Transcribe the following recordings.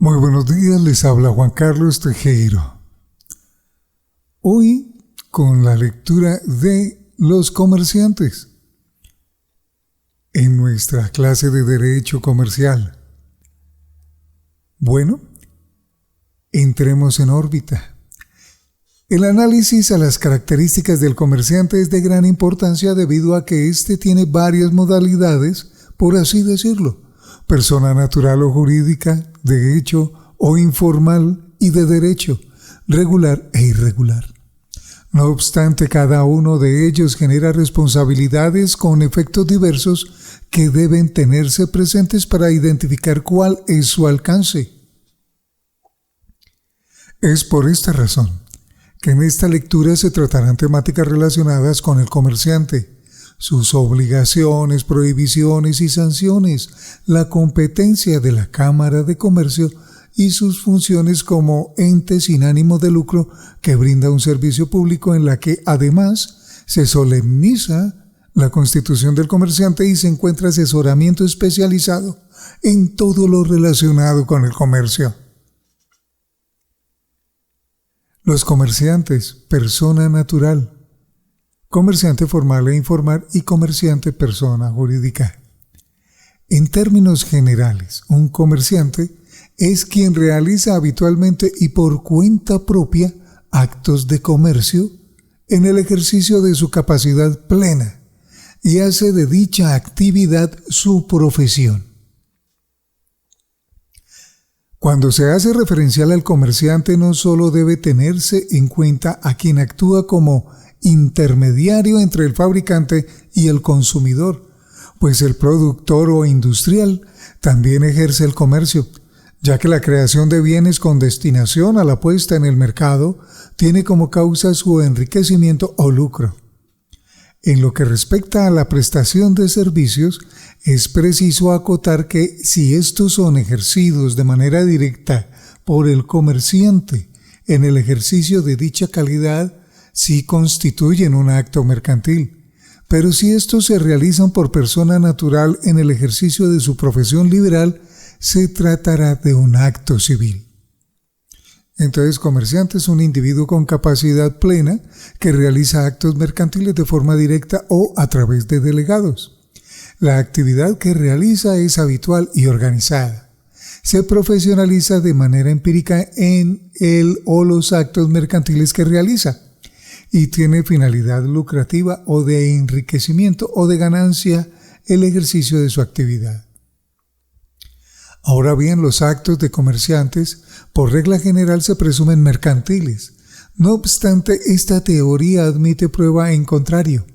Muy buenos días, les habla Juan Carlos Tejero. Hoy con la lectura de Los comerciantes en nuestra clase de Derecho Comercial. Bueno, entremos en órbita. El análisis a las características del comerciante es de gran importancia debido a que éste tiene varias modalidades, por así decirlo: persona natural o jurídica, de hecho o informal y de derecho, regular e irregular. No obstante, cada uno de ellos genera responsabilidades con efectos diversos que deben tenerse presentes para identificar cuál es su alcance. Es por esta razón que en esta lectura se tratarán temáticas relacionadas con el comerciante, sus obligaciones, prohibiciones y sanciones, la competencia de la Cámara de Comercio y sus funciones como ente sin ánimo de lucro que brinda un servicio público, en la que además se solemniza la constitución del comerciante y se encuentra asesoramiento especializado en todo lo relacionado con el comercio. Los comerciantes, persona natural, comerciante formal e informal y comerciante persona jurídica. En términos generales, un comerciante es quien realiza habitualmente y por cuenta propia actos de comercio en el ejercicio de su capacidad plena y hace de dicha actividad su profesión. Cuando se hace referencial al comerciante, no solo debe tenerse en cuenta a quien actúa como intermediario entre el fabricante y el consumidor, pues el productor o industrial también ejerce el comercio, ya que la creación de bienes con destinación a la puesta en el mercado tiene como causa su enriquecimiento o lucro. En lo que respecta a la prestación de servicios, es preciso acotar que si estos son ejercidos de manera directa por el comerciante en el ejercicio de dicha calidad, sí constituyen un acto mercantil, pero si estos se realizan por persona natural en el ejercicio de su profesión liberal, se tratará de un acto civil. Entonces, comerciante es un individuo con capacidad plena que realiza actos mercantiles de forma directa o a través de delegados. La actividad que realiza es habitual y organizada. Se profesionaliza de manera empírica en el o los actos mercantiles que realiza y tiene finalidad lucrativa o de enriquecimiento o de ganancia el ejercicio de su actividad. Ahora bien, los actos de comerciantes por regla general se presumen mercantiles. No obstante, esta teoría admite prueba en contrario.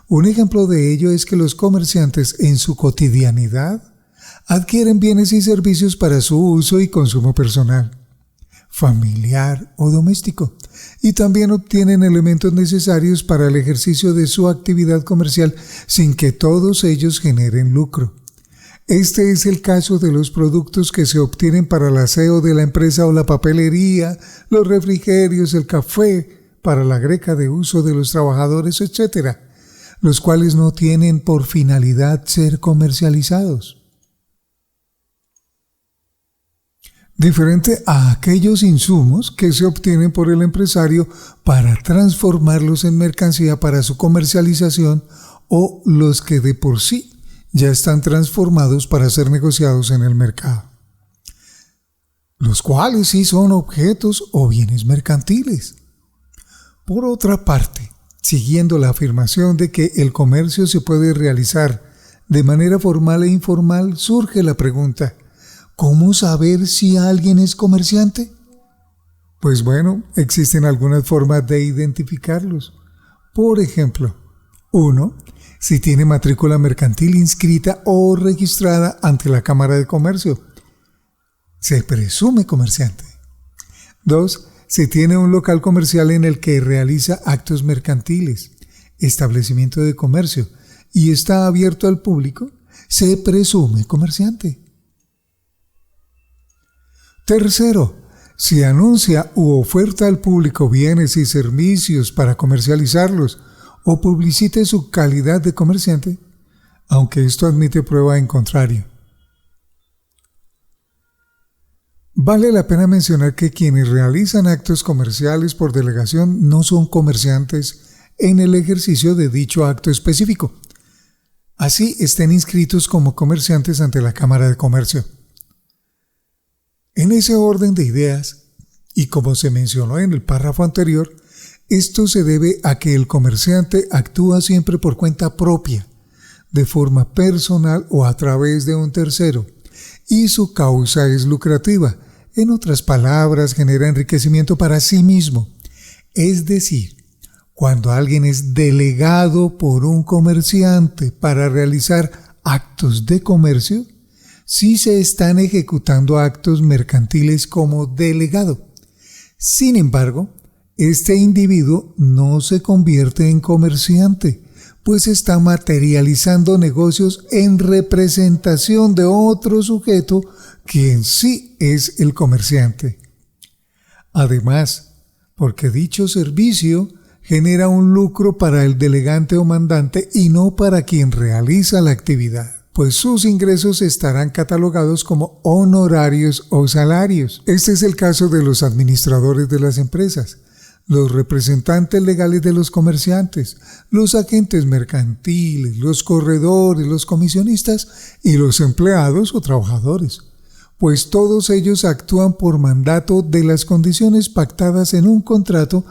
Un ejemplo de ello es que los comerciantes en su cotidianidad adquieren bienes y servicios para su uso y consumo personal, familiar o doméstico, y también obtienen elementos necesarios para el ejercicio de su actividad comercial sin que todos ellos generen lucro. Este es el caso de los productos que se obtienen para el aseo de la empresa o la papelería, los refrigerios, el café, para la greca de uso de los trabajadores, etc., los cuales no tienen por finalidad ser comercializados. Diferente a aquellos insumos que se obtienen por el empresario para transformarlos en mercancía para su comercialización, o los que de por sí ya están transformados para ser negociados en el mercado, los cuales sí son objetos o bienes mercantiles. Por otra parte, siguiendo la afirmación de que el comercio se puede realizar de manera formal e informal, surge la pregunta: ¿cómo saber si alguien es comerciante? Pues bueno, existen algunas formas de identificarlos. Por ejemplo, 1. Si tiene matrícula mercantil inscrita o registrada ante la Cámara de Comercio, se presume comerciante. 2. Si tiene un local comercial en el que realiza actos mercantiles, establecimiento de comercio, y está abierto al público, se presume comerciante. 3. Si anuncia u oferta al público bienes y servicios para comercializarlos o publicite su calidad de comerciante, aunque esto admite prueba en contrario. Vale la pena mencionar que quienes realizan actos comerciales por delegación no son comerciantes en el ejercicio de dicho acto específico. Así estén inscritos como comerciantes ante la Cámara de Comercio. En ese orden de ideas, y como se mencionó en el párrafo anterior, esto se debe a que el comerciante actúa siempre por cuenta propia, de forma personal o a través de un tercero, y su causa es lucrativa. En otras palabras, genera enriquecimiento para sí mismo. Es decir, cuando alguien es delegado por un comerciante para realizar actos de comercio, sí se están ejecutando actos mercantiles como delegado. Sin embargo, este individuo no se convierte en comerciante, pues está materializando negocios en representación de otro sujeto quien sí es el comerciante. Además, porque dicho servicio genera un lucro para el delegante o mandante y no para quien realiza la actividad, pues sus ingresos estarán catalogados como honorarios o salarios. Este es el caso de los administradores de las empresas, los representantes legales de los comerciantes, los agentes mercantiles, los corredores, los comisionistas y los empleados o trabajadores, pues todos ellos actúan por mandato de las condiciones pactadas en un contrato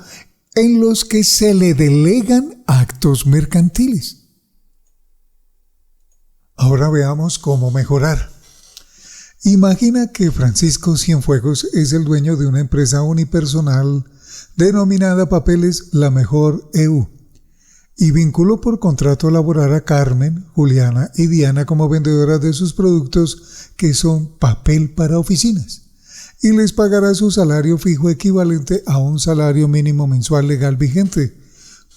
en los que se le delegan actos mercantiles. Ahora veamos cómo mejorar. Imagina que Francisco Cienfuegos es el dueño de una empresa unipersonal denominada Papeles La Mejor EU y vinculó por contrato laboral a Carmen, Juliana y Diana como vendedoras de sus productos que son papel para oficinas, y les pagará su salario fijo equivalente a un salario mínimo mensual legal vigente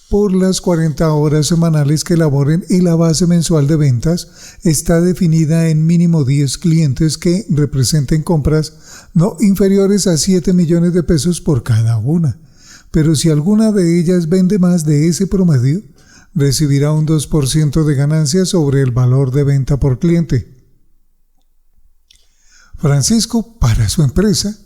por las 40 horas semanales que laboren, y la base mensual de ventas está definida en mínimo 10 clientes que representen compras no inferiores a 7 millones de pesos por cada una. Pero si alguna de ellas vende más de ese promedio, recibirá un 2% de ganancia sobre el valor de venta por cliente. Francisco, para su empresa,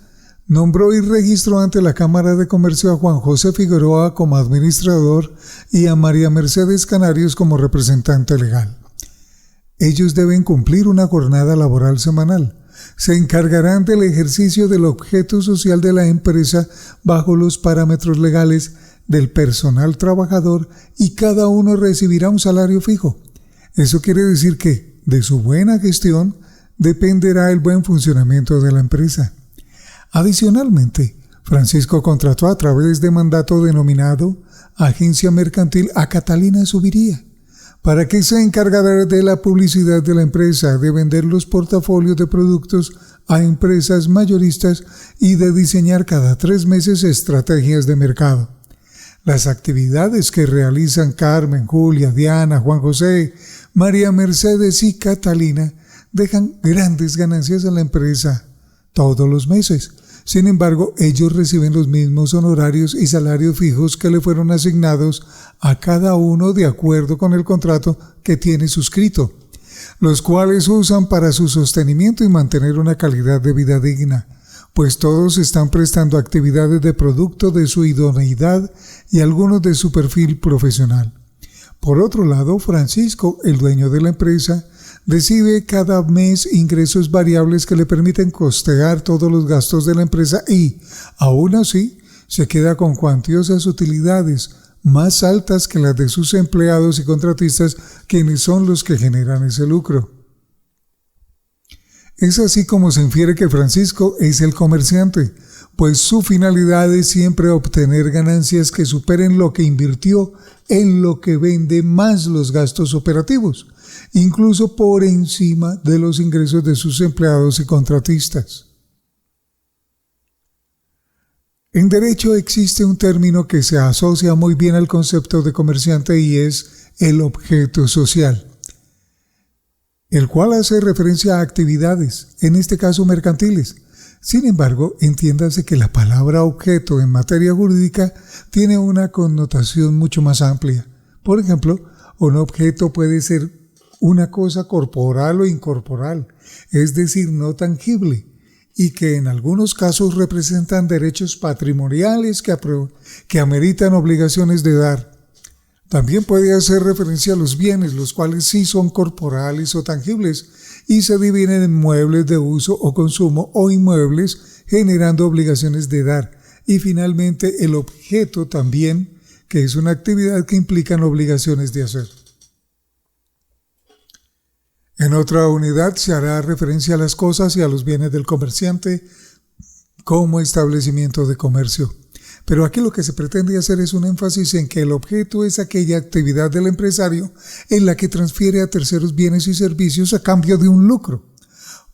nombró y registró ante la Cámara de Comercio a Juan José Figueroa como administrador y a María Mercedes Canarios como representante legal. Ellos deben cumplir una jornada laboral semanal. Se encargarán del ejercicio del objeto social de la empresa bajo los parámetros legales del personal trabajador, y cada uno recibirá un salario fijo. Eso quiere decir que de su buena gestión dependerá el buen funcionamiento de la empresa. Adicionalmente, Francisco contrató a través de mandato denominado Agencia Mercantil a Catalina Subiría, para que se encargara de la publicidad de la empresa, de vender los portafolios de productos a empresas mayoristas y de diseñar cada 3 meses estrategias de mercado. Las actividades que realizan Carmen, Julia, Diana, Juan José, María Mercedes y Catalina dejan grandes ganancias a la empresa todos los meses. Sin embargo, ellos reciben los mismos honorarios y salarios fijos que le fueron asignados a cada uno de acuerdo con el contrato que tiene suscrito, los cuales usan para su sostenimiento y mantener una calidad de vida digna, pues todos están prestando actividades de producto de su idoneidad y algunos de su perfil profesional. Por otro lado, Francisco, el dueño de la empresa, recibe cada mes ingresos variables que le permiten costear todos los gastos de la empresa y, aún así, se queda con cuantiosas utilidades más altas que las de sus empleados y contratistas, quienes son los que generan ese lucro. Es así como se infiere que Francisco es el comerciante, pues su finalidad es siempre obtener ganancias que superen lo que invirtió en lo que vende más los gastos operativos, incluso por encima de los ingresos de sus empleados y contratistas. En derecho existe un término que se asocia muy bien al concepto de comerciante y es el objeto social, el cual hace referencia a actividades, en este caso mercantiles. Sin embargo, entiéndase que la palabra objeto en materia jurídica tiene una connotación mucho más amplia. Por ejemplo, un objeto puede ser una cosa corporal o incorporal, es decir, no tangible, y que en algunos casos representan derechos patrimoniales que ameritan obligaciones de dar. También puede hacer referencia a los bienes, los cuales sí son corporales o tangibles y se dividen en muebles de uso o consumo o inmuebles, generando obligaciones de dar. Y finalmente el objeto también, que es una actividad que implica obligaciones de hacer. En otra unidad se hará referencia a las cosas y a los bienes del comerciante como establecimiento de comercio. Pero aquí lo que se pretende hacer es un énfasis en que el objeto es aquella actividad del empresario en la que transfiere a terceros bienes y servicios a cambio de un lucro.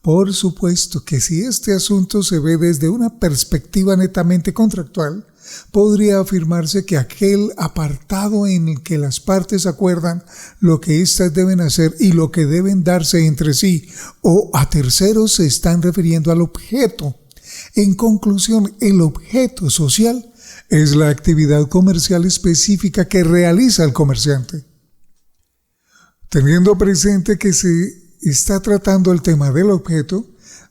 Por supuesto que si este asunto se ve desde una perspectiva netamente contractual, podría afirmarse que aquel apartado en el que las partes acuerdan lo que éstas deben hacer y lo que deben darse entre sí o a terceros se están refiriendo al objeto. En conclusión, el objeto social es la actividad comercial específica que realiza el comerciante. Teniendo presente que se está tratando el tema del objeto,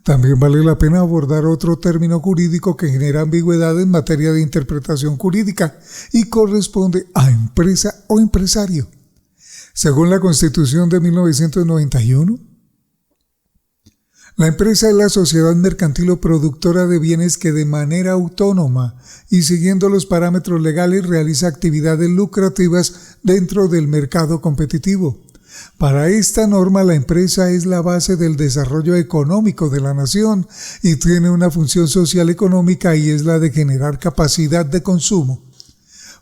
también vale la pena abordar otro término jurídico que genera ambigüedad en materia de interpretación jurídica y corresponde a empresa o empresario. Según la Constitución de 1991, la empresa es la sociedad mercantil o productora de bienes que de manera autónoma y siguiendo los parámetros legales realiza actividades lucrativas dentro del mercado competitivo. Para esta norma, la empresa es la base del desarrollo económico de la nación y tiene una función social económica y es la de generar capacidad de consumo.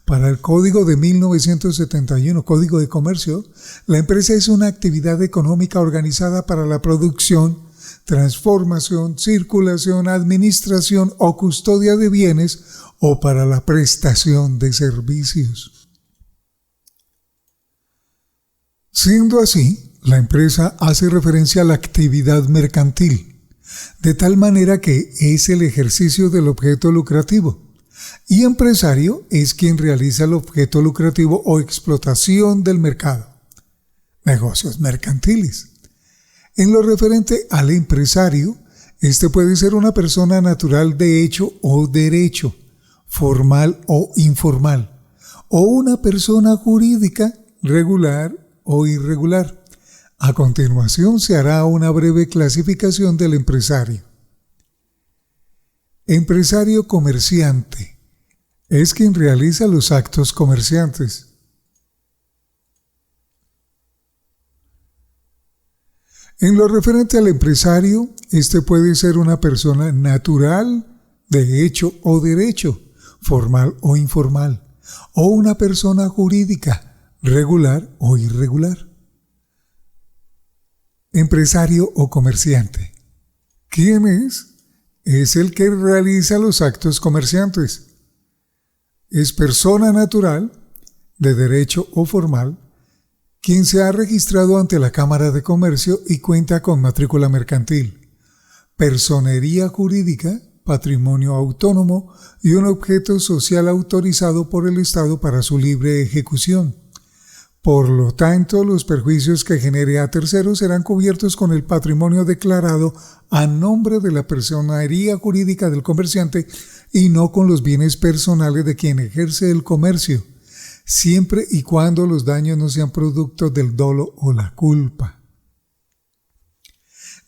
Para el Código de 1971, Código de Comercio, la empresa es una actividad económica organizada para la producción, transformación, circulación, administración o custodia de bienes o para la prestación de servicios. Siendo así, la empresa hace referencia a la actividad mercantil, de tal manera que es el ejercicio del objeto lucrativo, y empresario es quien realiza el objeto lucrativo o explotación del mercado, negocios mercantiles. En lo referente al empresario, este puede ser una persona natural de hecho o derecho, formal o informal, o una persona jurídica regular o irregular. A continuación se hará una breve clasificación del empresario. Empresario comerciante es quien realiza los actos comerciantes. En lo referente al empresario, este puede ser una persona natural, de hecho o derecho, formal o informal, o una persona jurídica, regular o irregular. Empresario o comerciante. ¿Quién es? Es el que realiza los actos comerciantes. Es persona natural, de derecho o formal, quien se ha registrado ante la Cámara de Comercio y cuenta con matrícula mercantil, personería jurídica, patrimonio autónomo y un objeto social autorizado por el Estado para su libre ejecución. Por lo tanto, los perjuicios que genere a terceros serán cubiertos con el patrimonio declarado a nombre de la personería jurídica del comerciante y no con los bienes personales de quien ejerce el comercio, siempre y cuando los daños no sean producto del dolo o la culpa.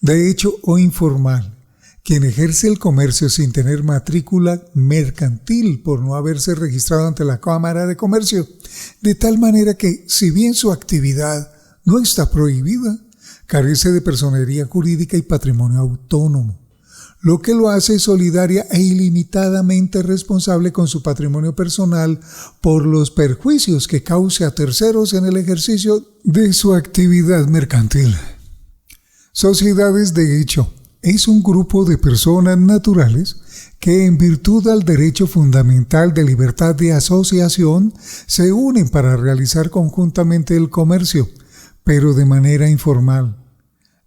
De hecho o informal, quien ejerce el comercio sin tener matrícula mercantil por no haberse registrado ante la Cámara de Comercio, de tal manera que, si bien su actividad no está prohibida, carece de personería jurídica y patrimonio autónomo, lo que lo hace solidaria e ilimitadamente responsable con su patrimonio personal por los perjuicios que cause a terceros en el ejercicio de su actividad mercantil. Sociedades de hecho es un grupo de personas naturales que en virtud al derecho fundamental de libertad de asociación se unen para realizar conjuntamente el comercio, pero de manera informal,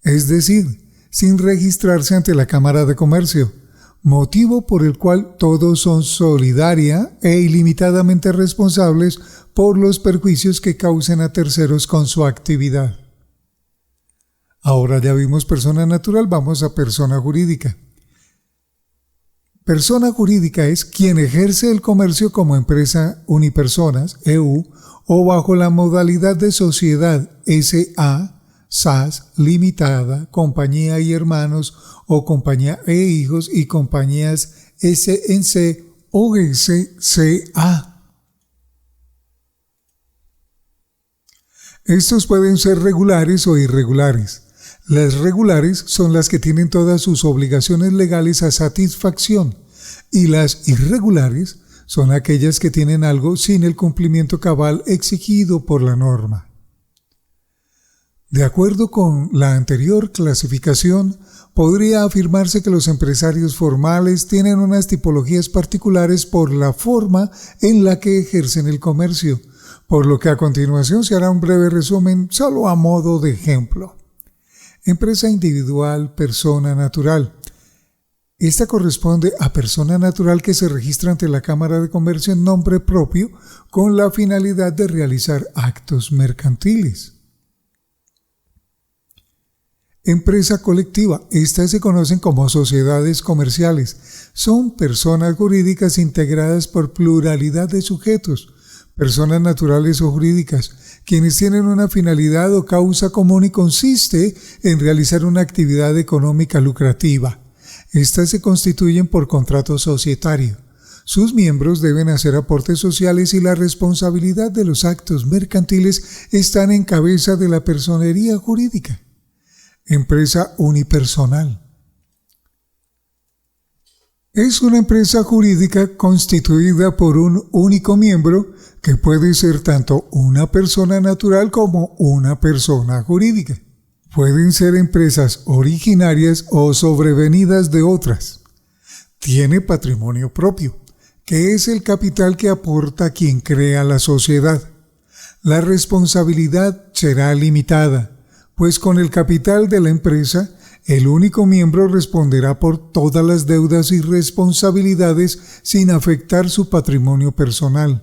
es decir, sin registrarse ante la Cámara de Comercio, motivo por el cual todos son solidaria e ilimitadamente responsables por los perjuicios que causen a terceros con su actividad. Ahora ya vimos persona natural, vamos a persona jurídica. Persona jurídica es quien ejerce el comercio como empresa unipersonas, EU, o bajo la modalidad de sociedad SA, SAS, limitada, compañía y hermanos, o compañía e hijos y compañías SNC o SCA. Estos pueden ser regulares o irregulares. Las regulares son las que tienen todas sus obligaciones legales a satisfacción y las irregulares son aquellas que tienen algo sin el cumplimiento cabal exigido por la norma. De acuerdo con la anterior clasificación, podría afirmarse que los empresarios formales tienen unas tipologías particulares por la forma en la que ejercen el comercio, por lo que a continuación se hará un breve resumen solo a modo de ejemplo. Empresa individual, persona natural. Esta corresponde a persona natural que se registra ante la Cámara de Comercio en nombre propio con la finalidad de realizar actos mercantiles. Empresa colectiva. Estas se conocen como sociedades comerciales. Son personas jurídicas integradas por pluralidad de sujetos, personas naturales o jurídicas, quienes tienen una finalidad o causa común y consiste en realizar una actividad económica lucrativa. Estas se constituyen por contrato societario. Sus miembros deben hacer aportes sociales y la responsabilidad de los actos mercantiles están en cabeza de la personería jurídica. Empresa unipersonal. Es una empresa jurídica constituida por un único miembro que puede ser tanto una persona natural como una persona jurídica. Pueden ser empresas originarias o sobrevenidas de otras. Tiene patrimonio propio, que es el capital que aporta quien crea la sociedad. La responsabilidad será limitada, pues con el capital de la empresa, el único miembro responderá por todas las deudas y responsabilidades sin afectar su patrimonio personal.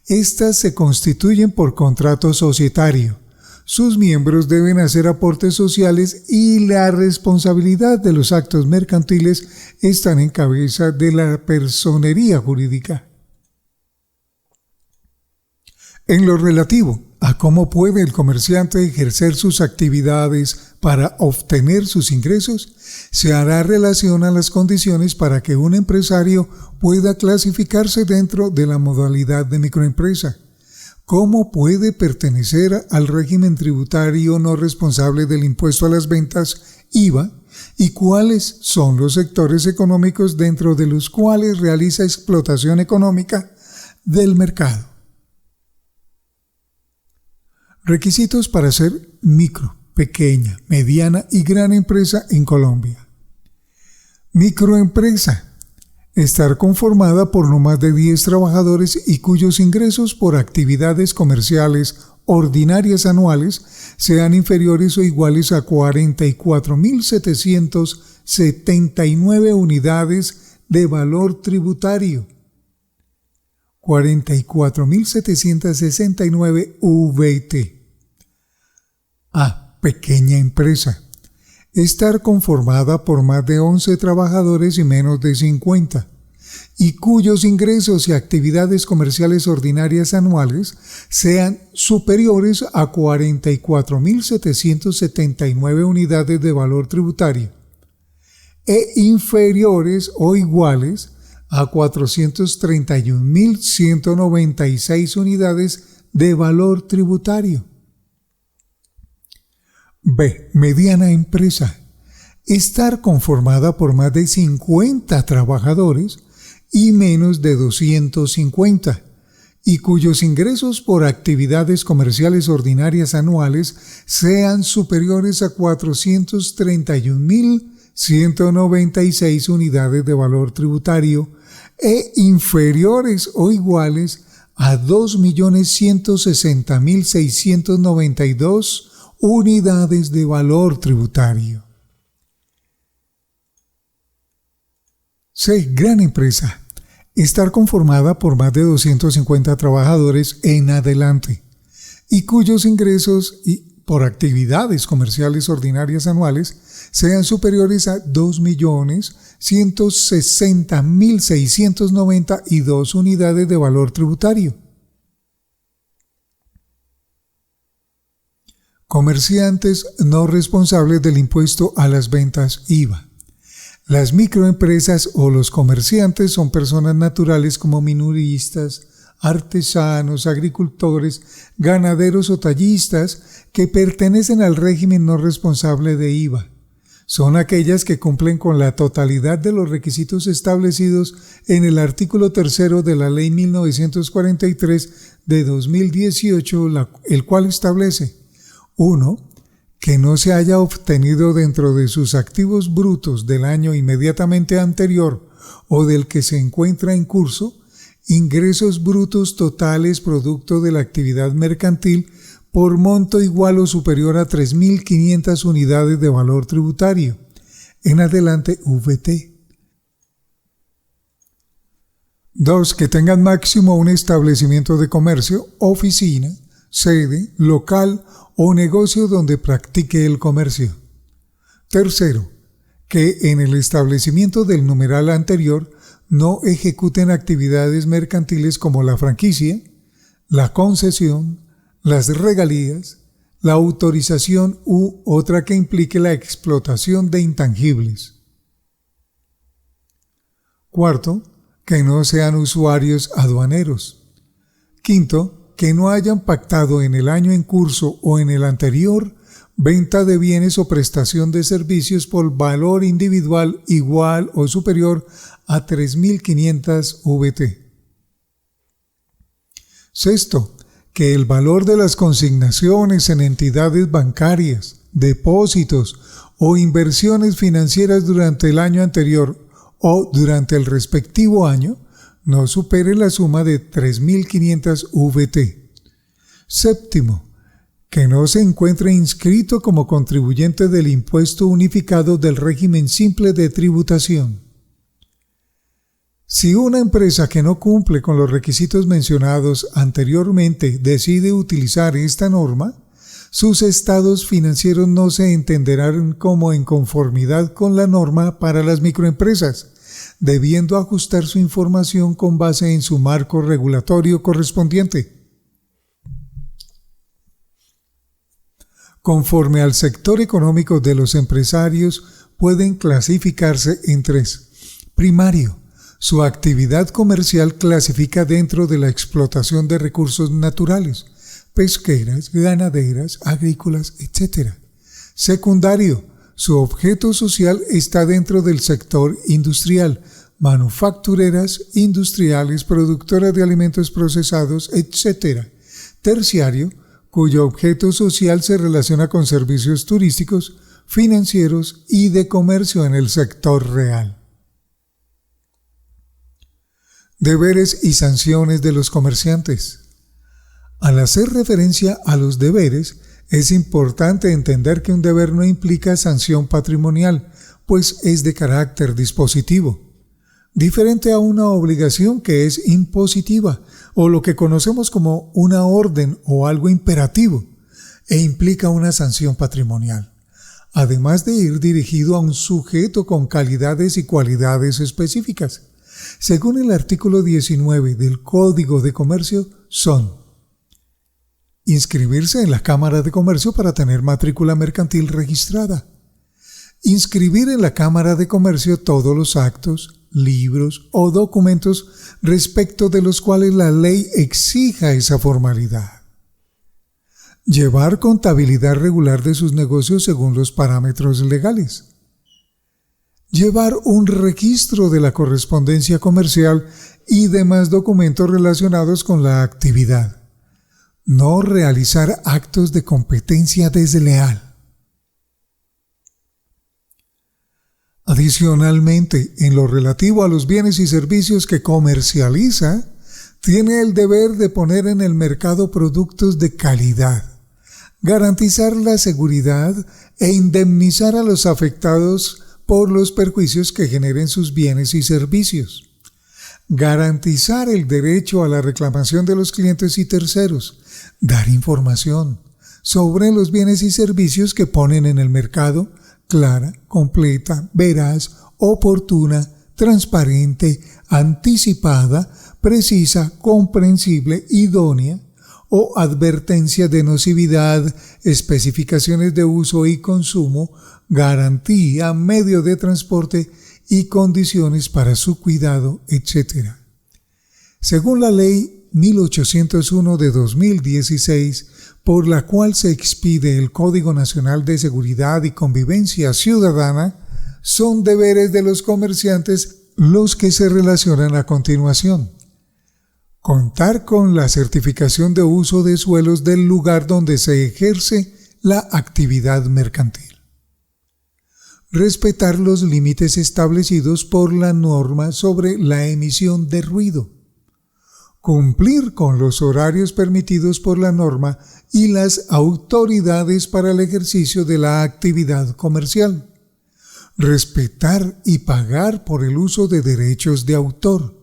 Estas se constituyen por contrato societario. Sus miembros deben hacer aportes sociales y la responsabilidad de los actos mercantiles están en cabeza de la personería jurídica. En lo relativo a cómo puede el comerciante ejercer sus actividades para obtener sus ingresos, se hará relación a las condiciones para que un empresario pueda clasificarse dentro de la modalidad de microempresa. ¿Cómo puede pertenecer al régimen tributario no responsable del impuesto a las ventas, IVA? ¿Y cuáles son los sectores económicos dentro de los cuales realiza explotación económica del mercado? Requisitos para ser micro, pequeña, mediana y gran empresa en Colombia. Microempresa. Estar conformada por no más de 10 trabajadores y cuyos ingresos por actividades comerciales ordinarias anuales sean inferiores o iguales a 44.779 unidades de valor tributario. 44.769 VT. A. Pequeña empresa. Estar conformada por más de 11 trabajadores y menos de 50, y cuyos ingresos y actividades comerciales ordinarias anuales sean superiores a 44.779 unidades de valor tributario e inferiores o iguales a 431.196 unidades de valor tributario. B. Mediana empresa. Estar conformada por más de 50 trabajadores y menos de 250, y cuyos ingresos por actividades comerciales ordinarias anuales sean superiores a 431.196 unidades de valor tributario e inferiores o iguales a 2.160.692 unidades de valor tributario. C. Gran empresa. Estar conformada por más de 250 trabajadores en adelante y cuyos ingresos por actividades comerciales ordinarias anuales sean superiores a 2.160.692 unidades de valor tributario. Comerciantes no responsables del impuesto a las ventas IVA. Las microempresas o los comerciantes son personas naturales como minoristas, artesanos, agricultores, ganaderos o tallistas que pertenecen al régimen no responsable de IVA. Son aquellas que cumplen con la totalidad de los requisitos establecidos en el artículo 3 de la Ley 1943 de 2018, el cual establece: 1. Que no se haya obtenido dentro de sus activos brutos del año inmediatamente anterior o del que se encuentra en curso ingresos brutos totales producto de la actividad mercantil por monto igual o superior a 3.500 unidades de valor tributario. En adelante, VT. 2. Que tengan máximo un establecimiento de comercio, oficina, sede, local o negocio donde practique el comercio. 3. Que en el establecimiento del numeral anterior no ejecuten actividades mercantiles como la franquicia, la concesión, las regalías, la autorización u otra que implique la explotación de intangibles. 4. Que no sean usuarios aduaneros. 5. Que no hayan pactado en el año en curso o en el anterior venta de bienes o prestación de servicios por valor individual igual o superior a 3.500 VT. 6. Que el valor de las consignaciones en entidades bancarias, depósitos o inversiones financieras durante el año anterior o durante el respectivo año no supere la suma de 3.500 VT. 7. Que no se encuentre inscrito como contribuyente del impuesto unificado del régimen simple de tributación. Si una empresa que no cumple con los requisitos mencionados anteriormente decide utilizar esta norma, sus estados financieros no se entenderán como en conformidad con la norma para las microempresas, debiendo ajustar su información con base en su marco regulatorio correspondiente. Conforme al sector económico de los empresarios, pueden clasificarse en 3. Primario. Su actividad comercial clasifica dentro de la explotación de recursos naturales, pesqueras, ganaderas, agrícolas, etc. Secundario. Su objeto social está dentro del sector industrial, manufactureras, industriales, productoras de alimentos procesados, etc. Terciario, cuyo objeto social se relaciona con servicios turísticos, financieros y de comercio en el sector real. Deberes y sanciones de los comerciantes. Al hacer referencia a los deberes, es importante entender que un deber no implica sanción patrimonial, pues es de carácter dispositivo, diferente a una obligación que es impositiva, o lo que conocemos como una orden o algo imperativo, e implica una sanción patrimonial, además de ir dirigido a un sujeto con calidades y cualidades específicas. Según el artículo 19 del Código de Comercio, son: inscribirse en la Cámara de Comercio para tener matrícula mercantil registrada, inscribir en la Cámara de Comercio todos los actos, libros o documentos respecto de los cuales la ley exija esa formalidad, llevar contabilidad regular de sus negocios según los parámetros legales, llevar un registro de la correspondencia comercial y demás documentos relacionados con la actividad, no realizar actos de competencia desleal. Adicionalmente, en lo relativo a los bienes y servicios que comercializa, tiene el deber de poner en el mercado productos de calidad, garantizar la seguridad e indemnizar a los afectados por los perjuicios que generen sus bienes y servicios, garantizar el derecho a la reclamación de los clientes y terceros, dar información, sobre los bienes y servicios que ponen en el mercado, clara, completa, veraz, oportuna, transparente, anticipada, precisa, comprensible, idónea, o advertencia de nocividad, especificaciones de uso y consumo, garantía, medio de transporte y condiciones para su cuidado, etc. Según la Ley 1801 de 2016, por la cual se expide el Código Nacional de Seguridad y Convivencia Ciudadana, son deberes de los comerciantes los que se relacionan a continuación. Contar con la certificación de uso de suelos del lugar donde se ejerce la actividad mercantil. Respetar los límites establecidos por la norma sobre la emisión de ruido. Cumplir con los horarios permitidos por la norma y las autoridades para el ejercicio de la actividad comercial. Respetar y pagar por el uso de derechos de autor.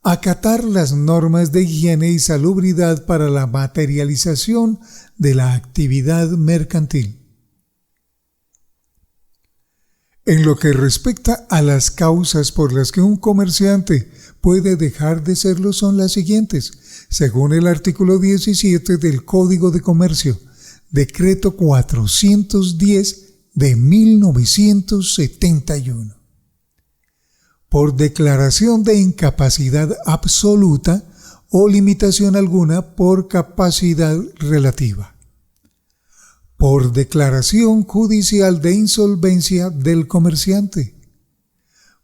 Acatar las normas de higiene y salubridad para la materialización de la actividad mercantil. En lo que respecta a las causas por las que un comerciante puede dejar de serlo son las siguientes, según el artículo 17 del Código de Comercio, Decreto 410 de 1971. Por declaración de incapacidad absoluta o limitación alguna por capacidad relativa. Por declaración judicial de insolvencia del comerciante.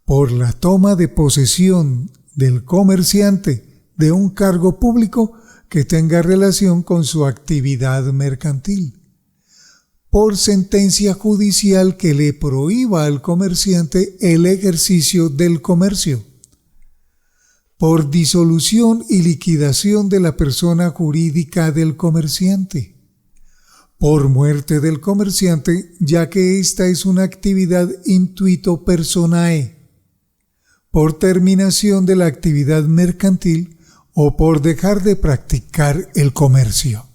Por la toma de posesión del comerciante de un cargo público que tenga relación con su actividad mercantil. Por sentencia judicial que le prohíba al comerciante el ejercicio del comercio. Por disolución y liquidación de la persona jurídica del comerciante. Por muerte del comerciante, ya que esta es una actividad intuito personae. Por terminación de la actividad mercantil o por dejar de practicar el comercio.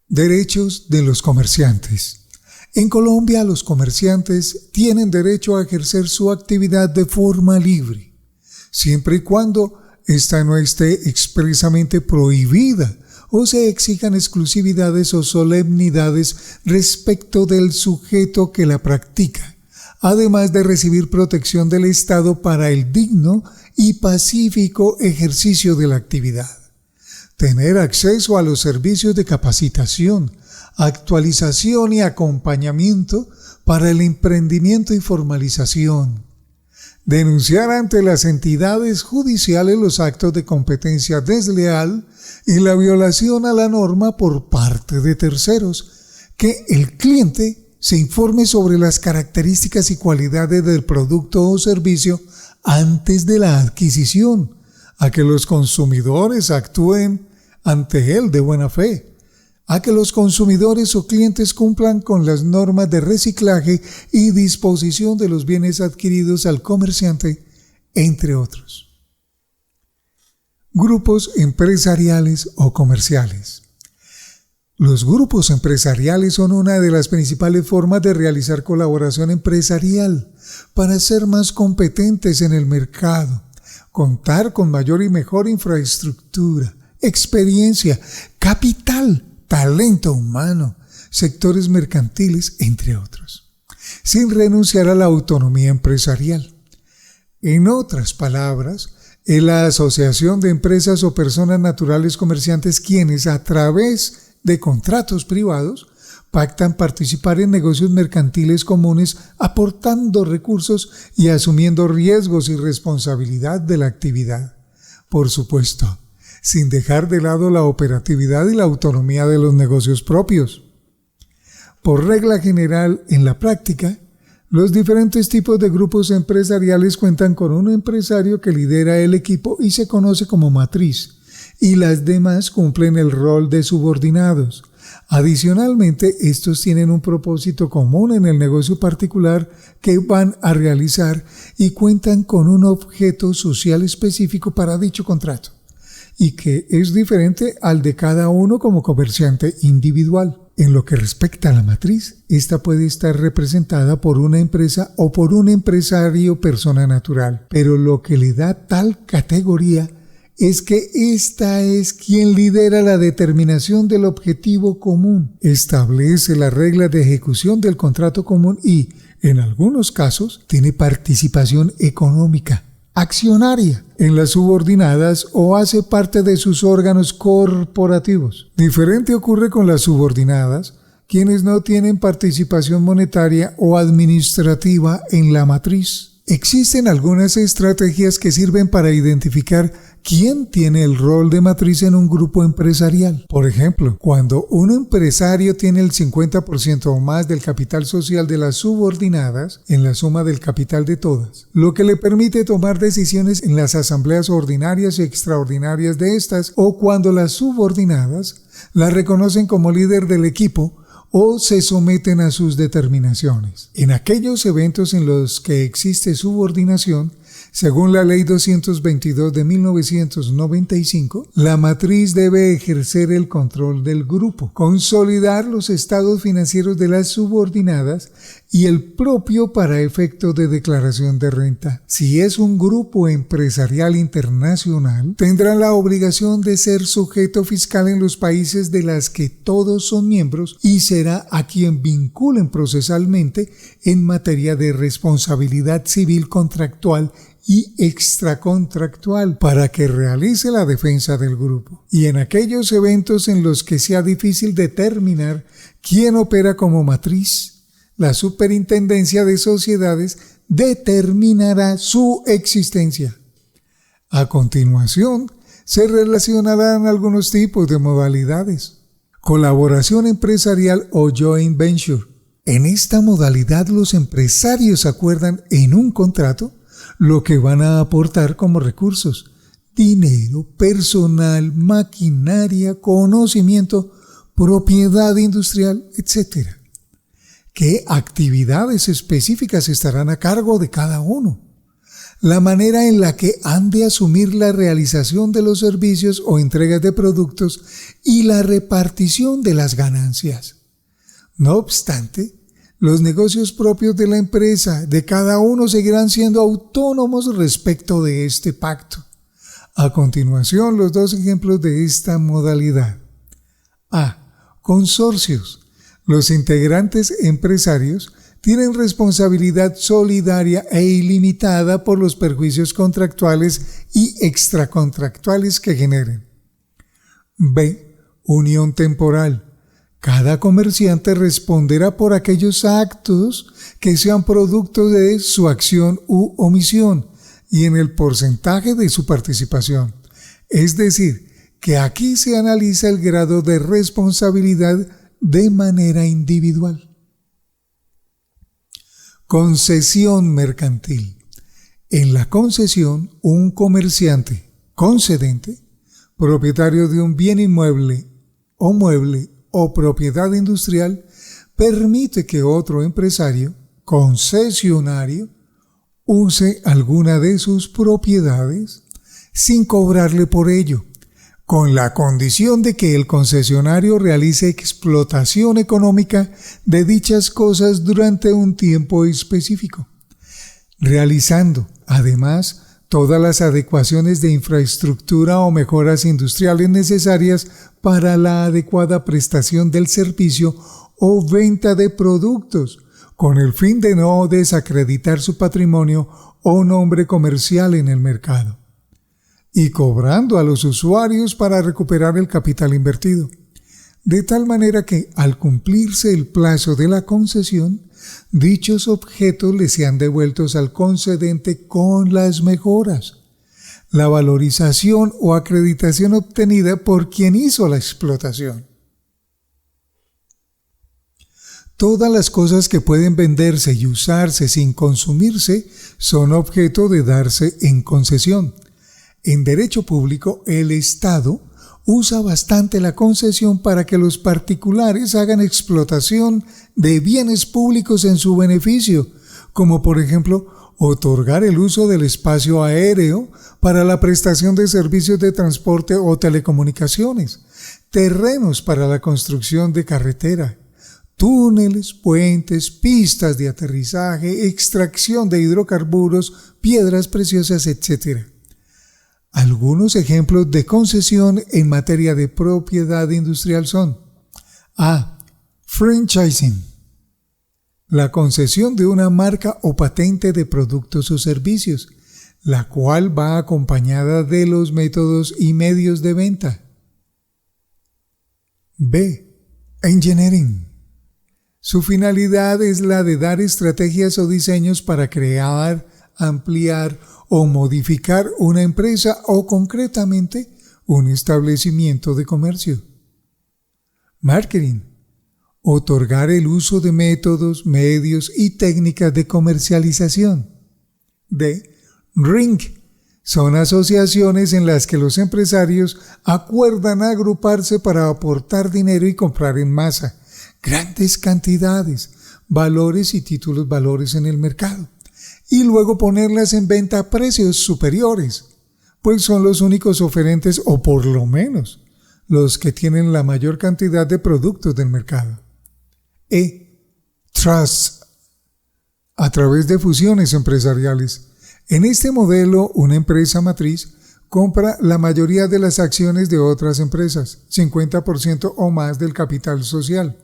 Derechos de los comerciantes. En Colombia, los comerciantes tienen derecho a ejercer su actividad de forma libre, siempre y cuando ésta no esté expresamente prohibida o se exijan exclusividades o solemnidades respecto del sujeto que la practica, además de recibir protección del Estado para el digno y pacífico ejercicio de la actividad. Tener acceso a los servicios de capacitación, actualización y acompañamiento para el emprendimiento y formalización. Denunciar ante las entidades judiciales los actos de competencia desleal y la violación a la norma por parte de terceros. Que el cliente se informe sobre las características y cualidades del producto o servicio antes de la adquisición, a que los consumidores actúen ante él de buena fe, a que los consumidores o clientes cumplan con las normas de reciclaje y disposición de los bienes adquiridos al comerciante, entre otros. Grupos empresariales o comerciales. Los grupos empresariales son una de las principales formas de realizar colaboración empresarial para ser más competentes en el mercado, contar con mayor y mejor infraestructura, experiencia, capital, talento humano, sectores mercantiles, entre otros, sin renunciar a la autonomía empresarial. En otras palabras, es la asociación de empresas o personas naturales comerciantes quienes, a través de contratos privados, pactan participar en negocios mercantiles comunes, aportando recursos y asumiendo riesgos y responsabilidad de la actividad. Por supuesto, sin dejar de lado la operatividad y la autonomía de los negocios propios. Por regla general, en la práctica, los diferentes tipos de grupos empresariales cuentan con un empresario que lidera el equipo y se conoce como matriz, y las demás cumplen el rol de subordinados. Adicionalmente, estos tienen un propósito común en el negocio particular que van a realizar y cuentan con un objeto social específico para dicho contrato. y que es diferente al de cada uno como comerciante individual. En lo que respecta a la matriz, esta puede estar representada por una empresa o por un empresario persona natural, pero lo que le da tal categoría es que esta es quien lidera la determinación del objetivo común, establece las reglas de ejecución del contrato común y, en algunos casos, tiene participación económica, accionaria, en las subordinadas o hace parte de sus órganos corporativos. Diferente ocurre con las subordinadas, quienes no tienen participación monetaria o administrativa en la matriz. Existen algunas estrategias que sirven para identificar quién tiene el rol de matriz en un grupo empresarial. Por ejemplo, cuando un empresario tiene el 50% o más del capital social de las subordinadas en la suma del capital de todas, lo que le permite tomar decisiones en las asambleas ordinarias y extraordinarias de estas, o cuando las subordinadas la reconocen como líder del equipo o se someten a sus determinaciones. En aquellos eventos en los que existe subordinación, según la Ley 222 de 1995, la matriz debe ejercer el control del grupo, consolidar los estados financieros de las subordinadas y el propio para efecto de declaración de renta. Si es un grupo empresarial internacional, tendrá la obligación de ser sujeto fiscal en los países de las que todos son miembros y será a quien vinculen procesalmente en materia de responsabilidad civil contractual y extracontractual para que realice la defensa del grupo. Y en aquellos eventos en los que sea difícil determinar quién opera como matriz, la Superintendencia de Sociedades determinará su existencia. A continuación, se relacionarán algunos tipos de modalidades. Colaboración empresarial o joint venture. En esta modalidad los empresarios acuerdan en un contrato lo que van a aportar como recursos: dinero, personal, maquinaria, conocimiento, propiedad industrial, etc. ¿Qué actividades específicas estarán a cargo de cada uno? La manera en la que han de asumir la realización de los servicios o entregas de productos y la repartición de las ganancias. No obstante, los negocios propios de la empresa de cada uno seguirán siendo autónomos respecto de este pacto. A continuación, los dos ejemplos de esta modalidad. A. Consorcios. Los integrantes empresarios tienen responsabilidad solidaria e ilimitada por los perjuicios contractuales y extracontractuales que generen. B. Unión temporal. Cada comerciante responderá por aquellos actos que sean producto de su acción u omisión y en el porcentaje de su participación. Es decir, que aquí se analiza el grado de responsabilidad de manera individual. Concesión mercantil. En la concesión, un comerciante concedente, propietario de un bien inmueble o mueble o propiedad industrial, permite que otro empresario concesionario use alguna de sus propiedades sin cobrarle por ello, con la condición de que el concesionario realice explotación económica de dichas cosas durante un tiempo específico, realizando, además, todas las adecuaciones de infraestructura o mejoras industriales necesarias para la adecuada prestación del servicio o venta de productos, con el fin de no desacreditar su patrimonio o nombre comercial en el mercado, y cobrando a los usuarios para recuperar el capital invertido, de tal manera que, al cumplirse el plazo de la concesión, dichos objetos le sean devueltos al concedente con las mejoras, la valorización o acreditación obtenida por quien hizo la explotación. Todas las cosas que pueden venderse y usarse sin consumirse son objeto de darse en concesión. En derecho público, el Estado usa bastante la concesión para que los particulares hagan explotación de bienes públicos en su beneficio, como por ejemplo otorgar el uso del espacio aéreo para la prestación de servicios de transporte o telecomunicaciones, terrenos para la construcción de carretera, túneles, puentes, pistas de aterrizaje, extracción de hidrocarburos, piedras preciosas, etc. Algunos ejemplos de concesión en materia de propiedad industrial son: A. Franchising. La concesión de una marca o patente de productos o servicios, la cual va acompañada de los métodos y medios de venta. B. Engineering. Su finalidad es la de dar estrategias o diseños para crear, ampliar o modificar una empresa o concretamente un establecimiento de comercio. Marketing. Otorgar el uso de métodos, medios y técnicas de comercialización. D. Ring. Son asociaciones en las que los empresarios acuerdan agruparse para aportar dinero y comprar en masa grandes cantidades, valores y títulos valores en el mercado, y luego ponerlas en venta a precios superiores, pues son los únicos oferentes, o por lo menos los que tienen la mayor cantidad de productos del mercado. Trust. A través de fusiones empresariales. En este modelo, una empresa matriz compra la mayoría de las acciones de otras empresas, 50% o más del capital social,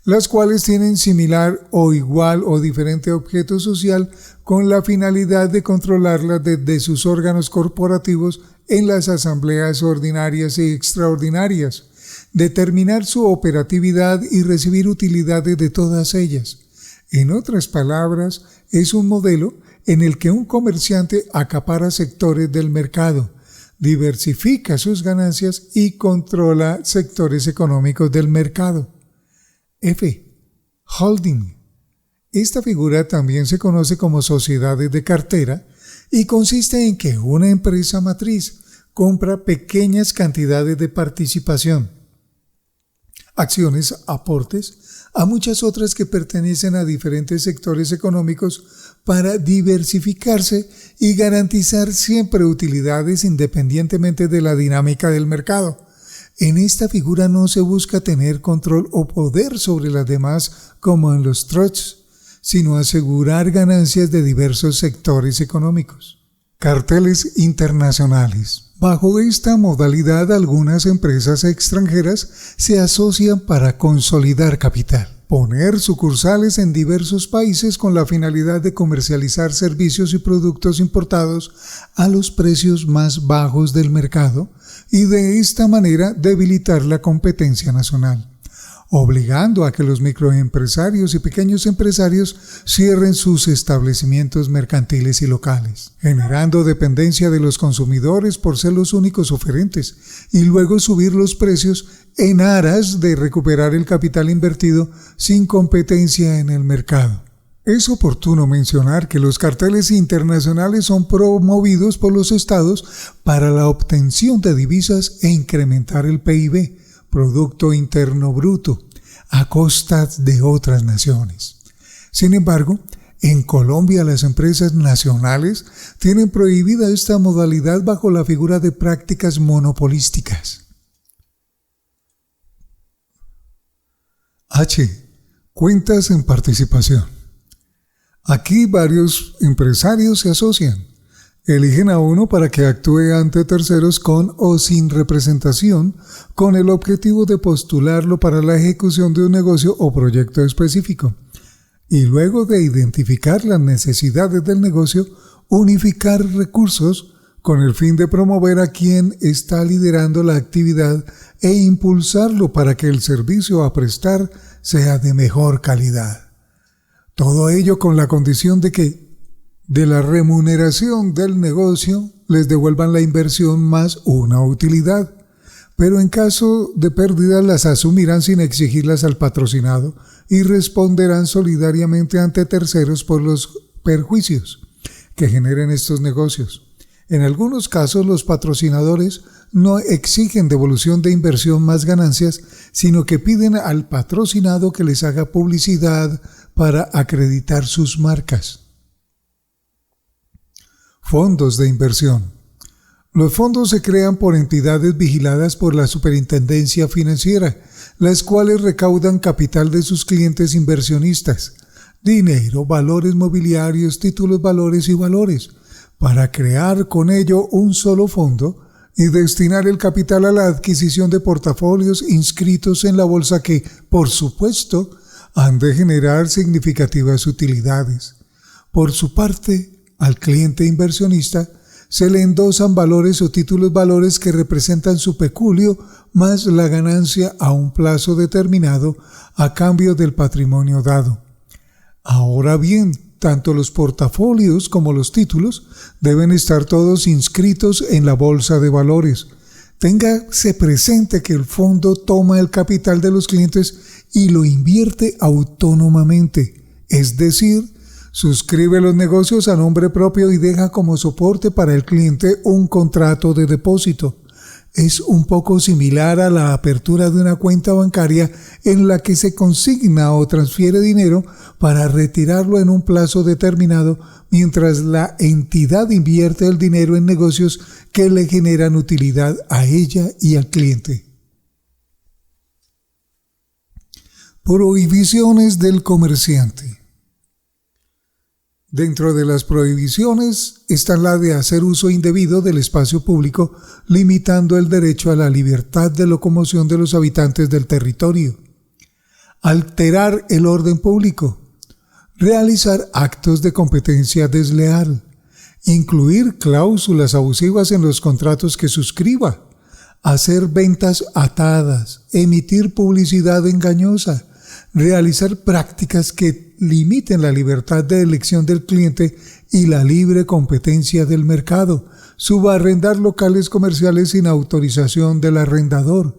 las cuales tienen similar o igual o diferente objeto social con la finalidad de controlarlas desde sus órganos corporativos en las asambleas ordinarias y extraordinarias, determinar su operatividad y recibir utilidades de todas ellas. En otras palabras, es un modelo en el que un comerciante acapara sectores del mercado, diversifica sus ganancias y controla sectores económicos del mercado. F. Holding. Esta figura también se conoce como sociedades de cartera y consiste en que una empresa matriz compra pequeñas cantidades de participación, acciones, aportes, a muchas otras que pertenecen a diferentes sectores económicos para diversificarse y garantizar siempre utilidades independientemente de la dinámica del mercado. En esta figura no se busca tener control o poder sobre las demás como en los trusts, sino asegurar ganancias de diversos sectores económicos. Carteles internacionales. Bajo esta modalidad, algunas empresas extranjeras se asocian para consolidar capital, poner sucursales en diversos países con la finalidad de comercializar servicios y productos importados a los precios más bajos del mercado y de esta manera debilitar la competencia nacional, obligando a que los microempresarios y pequeños empresarios cierren sus establecimientos mercantiles y locales, generando dependencia de los consumidores por ser los únicos oferentes y luego subir los precios en aras de recuperar el capital invertido sin competencia en el mercado. Es oportuno mencionar que los carteles internacionales son promovidos por los estados para la obtención de divisas e incrementar el PIB, Producto Interno Bruto, a costa de otras naciones. Sin embargo, en Colombia las empresas nacionales tienen prohibida esta modalidad bajo la figura de prácticas monopolísticas. H. Cuentas en participación. Aquí varios empresarios se asocian. Eligen a uno para que actúe ante terceros con o sin representación, con el objetivo de postularlo para la ejecución de un negocio o proyecto específico. Y luego de identificar las necesidades del negocio, unificar recursos con el fin de promover a quien está liderando la actividad e impulsarlo para que el servicio a prestar sea de mejor calidad. Todo ello con la condición de que de la remuneración del negocio les devuelvan la inversión más una utilidad, pero en caso de pérdida las asumirán sin exigirlas al patrocinado y responderán solidariamente ante terceros por los perjuicios que generen estos negocios. En algunos casos los patrocinadores no exigen devolución de inversión más ganancias, sino que piden al patrocinado que les haga publicidad para acreditar sus marcas. Fondos de inversión. Los fondos se crean por entidades vigiladas por la Superintendencia Financiera, las cuales recaudan capital de sus clientes inversionistas, dinero, valores mobiliarios, títulos, valores y valores, para crear con ello un solo fondo y destinar el capital a la adquisición de portafolios inscritos en la bolsa que, por supuesto, han de generar significativas utilidades. Por su parte, al cliente inversionista se le endosan valores o títulos valores que representan su peculio más la ganancia a un plazo determinado a cambio del patrimonio dado. Ahora bien, tanto los portafolios como los títulos deben estar todos inscritos en la bolsa de valores. Téngase presente que el fondo toma el capital de los clientes y lo invierte autónomamente, es decir, suscribe los negocios a nombre propio y deja como soporte para el cliente un contrato de depósito. Es un poco similar a la apertura de una cuenta bancaria en la que se consigna o transfiere dinero para retirarlo en un plazo determinado, mientras la entidad invierte el dinero en negocios que le generan utilidad a ella y al cliente. Prohibiciones del comerciante. Dentro de las prohibiciones está la de hacer uso indebido del espacio público, limitando el derecho a la libertad de locomoción de los habitantes del territorio. Alterar el orden público. Realizar actos de competencia desleal. Incluir cláusulas abusivas en los contratos que suscriba. Hacer ventas atadas. Emitir publicidad engañosa. Realizar prácticas que limiten la libertad de elección del cliente y la libre competencia del mercado, subarrendar locales comerciales sin autorización del arrendador,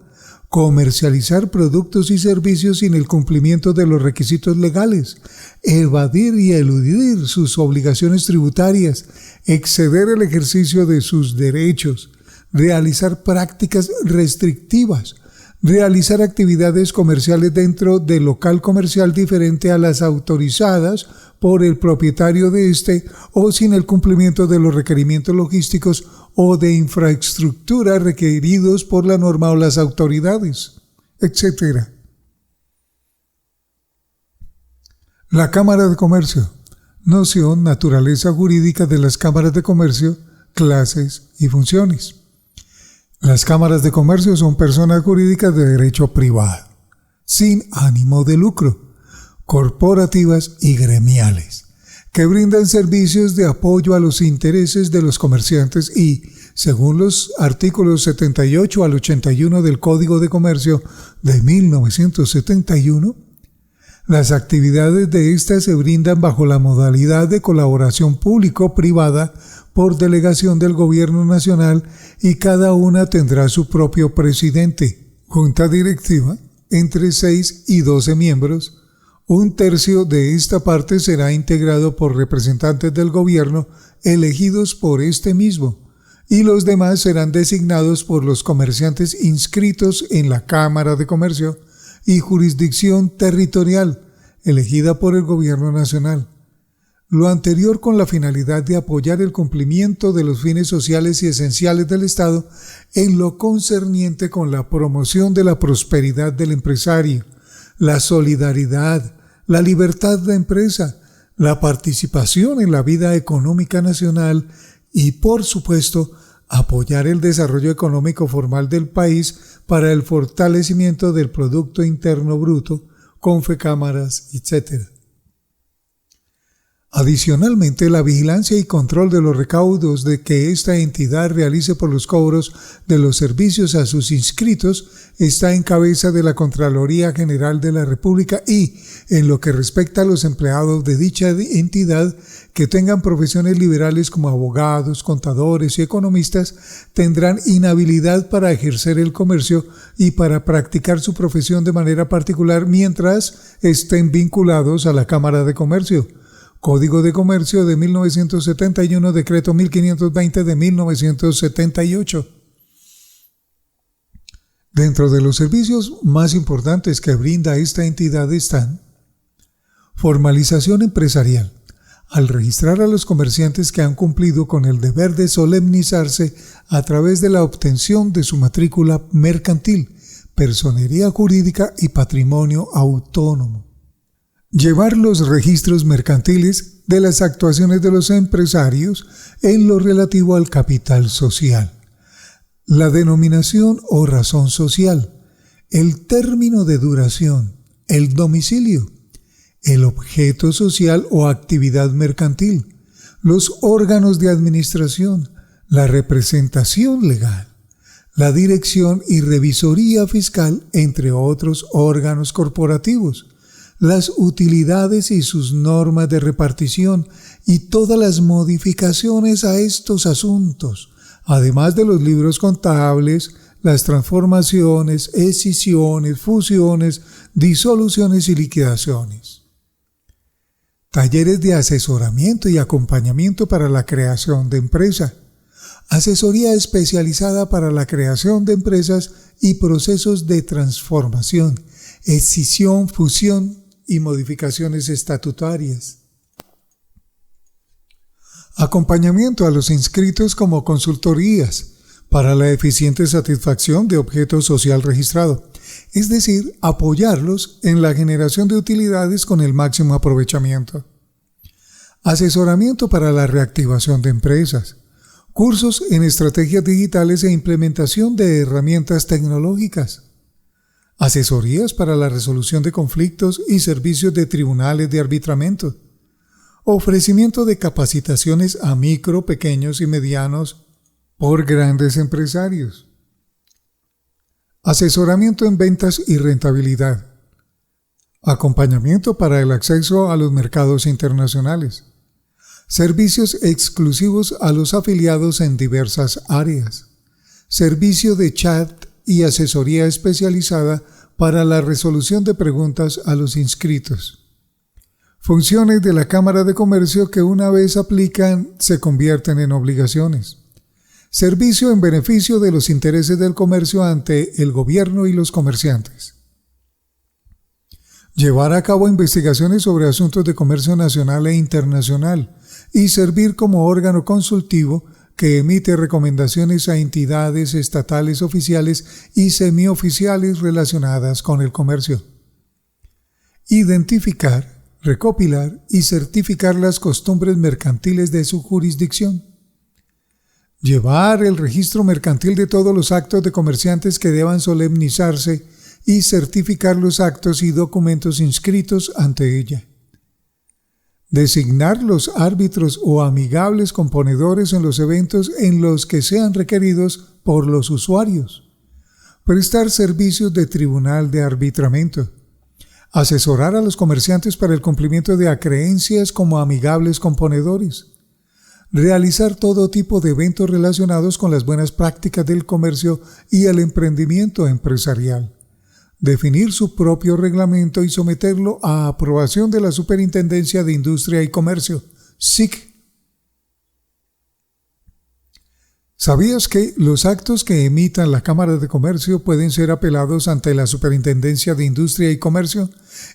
comercializar productos y servicios sin el cumplimiento de los requisitos legales, evadir y eludir sus obligaciones tributarias, exceder el ejercicio de sus derechos, realizar prácticas restrictivas, realizar actividades comerciales dentro del local comercial diferente a las autorizadas por el propietario de este o sin el cumplimiento de los requerimientos logísticos o de infraestructura requeridos por la norma o las autoridades, etc. La Cámara de Comercio. Noción, naturaleza jurídica de las cámaras de comercio, clases y funciones. Las cámaras de comercio son personas jurídicas de derecho privado, sin ánimo de lucro, corporativas y gremiales, que brindan servicios de apoyo a los intereses de los comerciantes y, según los artículos 78 al 81 del Código de Comercio de 1971, las actividades de estas se brindan bajo la modalidad de colaboración público-privada por delegación del Gobierno Nacional y cada una tendrá su propio presidente, junta directiva, entre 6 y 12 miembros. Un tercio de esta parte será integrado por representantes del gobierno elegidos por este mismo, y los demás serán designados por los comerciantes inscritos en la Cámara de Comercio y jurisdicción territorial, elegida por el Gobierno Nacional. Lo anterior con la finalidad de apoyar el cumplimiento de los fines sociales y esenciales del Estado en lo concerniente con la promoción de la prosperidad del empresario, la solidaridad, la libertad de empresa, la participación en la vida económica nacional y, por supuesto, apoyar el desarrollo económico formal del país para el fortalecimiento del Producto Interno Bruto, confecámaras, etc. Adicionalmente, la vigilancia y control de los recaudos de que esta entidad realice por los cobros de los servicios a sus inscritos está en cabeza de la Contraloría General de la República y, en lo que respecta a los empleados de dicha entidad que tengan profesiones liberales como abogados, contadores y economistas, tendrán inhabilidad para ejercer el comercio y para practicar su profesión de manera particular mientras estén vinculados a la Cámara de Comercio. Código de Comercio de 1971, Decreto 1520 de 1978. Dentro de los servicios más importantes que brinda esta entidad están: formalización empresarial, al registrar a los comerciantes que han cumplido con el deber de solemnizarse a través de la obtención de su matrícula mercantil, personería jurídica y patrimonio autónomo. Llevar los registros mercantiles de las actuaciones de los empresarios en lo relativo al capital social, la denominación o razón social, el término de duración, el domicilio, el objeto social o actividad mercantil, los órganos de administración, la representación legal, la dirección y revisoría fiscal, entre otros órganos corporativos, las utilidades y sus normas de repartición y todas las modificaciones a estos asuntos, además de los libros contables, las transformaciones, escisiones, fusiones, disoluciones y liquidaciones. Talleres de asesoramiento y acompañamiento para la creación de empresa. Asesoría especializada para la creación de empresas y procesos de transformación, escisión, fusión y modificaciones estatutarias. Acompañamiento a los inscritos como consultorías para la eficiente satisfacción de objeto social registrado, es decir, apoyarlos en la generación de utilidades con el máximo aprovechamiento. Asesoramiento para la reactivación de empresas, cursos en estrategias digitales e implementación de herramientas tecnológicas, asesorías para la resolución de conflictos y servicios de tribunales de arbitramiento, ofrecimiento de capacitaciones a micro, pequeños y medianos por grandes empresarios, asesoramiento en ventas y rentabilidad, acompañamiento para el acceso a los mercados internacionales, servicios exclusivos a los afiliados en diversas áreas, servicio de chat y asesoría especializada para la resolución de preguntas a los inscritos. Funciones de la Cámara de Comercio que una vez aplican se convierten en obligaciones. Servicio en beneficio de los intereses del comercio ante el gobierno y los comerciantes. Llevar a cabo investigaciones sobre asuntos de comercio nacional e internacional y servir como órgano consultivo que emite recomendaciones a entidades estatales oficiales y semioficiales relacionadas con el comercio. Identificar, recopilar y certificar las costumbres mercantiles de su jurisdicción. Llevar el registro mercantil de todos los actos de comerciantes que deban solemnizarse y certificar los actos y documentos inscritos ante ella. Designar los árbitros o amigables componedores en los eventos en los que sean requeridos por los usuarios. Prestar servicios de tribunal de arbitramiento. Asesorar a los comerciantes para el cumplimiento de acreencias como amigables componedores. Realizar todo tipo de eventos relacionados con las buenas prácticas del comercio y el emprendimiento empresarial. Definir su propio reglamento y someterlo a aprobación de la Superintendencia de Industria y Comercio, SIC. ¿Sabías que los actos que emitan la Cámara de Comercio pueden ser apelados ante la Superintendencia de Industria y Comercio?